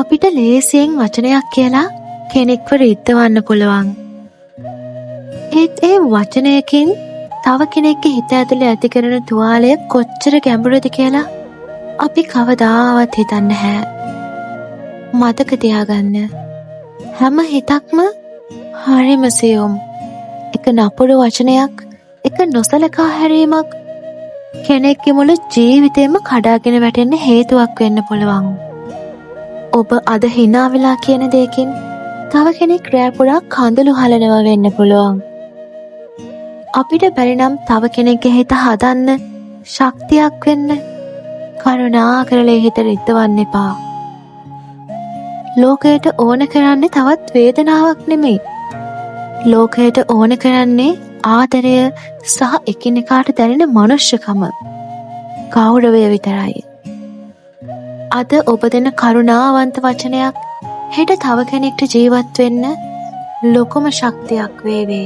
අපිට ලේසියෙන් වචනයක් කියලා කෙනෙක්ව රිද්දවන්න පුළුවන්. ඒත් ඒ වචනයකින් තව කෙනෙක්ගේ හිත ඇතුලේ ඇති කරන තුවාලය කොච්චර ගැඹුරුද කියලා අපි කවදාවත් හිතන්නේ නැහැ. මතක තියාගන්න. හැම හිතක්ම හරිම සියුම්. එක නපුරු වචනයක්, එක නොසලකා හැරීමක් කෙනෙක්ගේ මුළු ජීවිතේම කඩාගෙන වැටෙන්න හේතුවක් වෙන්න පුළුවන්. ඔබ අද hina වෙලා කියන දෙයකින් තව කෙනෙක් රැ පුරා කඳුළු හලනවා වෙන්න පුළුවන්. අපිට බැරි නම් තව කෙනෙක්ගේ හිත හදන්න ශක්තියක් වෙන්න කරුණාකරලා හිත රිද්දවන්න එපා. ලෝකයට ඕන කරන්නේ තවත් වේදනාවක් නෙමෙයි. ලෝකයට ඕන කරන්නේ ආදරය සහ එකිනෙකාට දැනෙන මනුෂ්‍යකම, ගෞරවය විතරයි. අද ඔබ දෙන කරුණාවන්ත වචනයක් හෙට තව කෙනෙක්ට ජීවත් වෙන්න ලොකුම ශක්තියක් වේවි.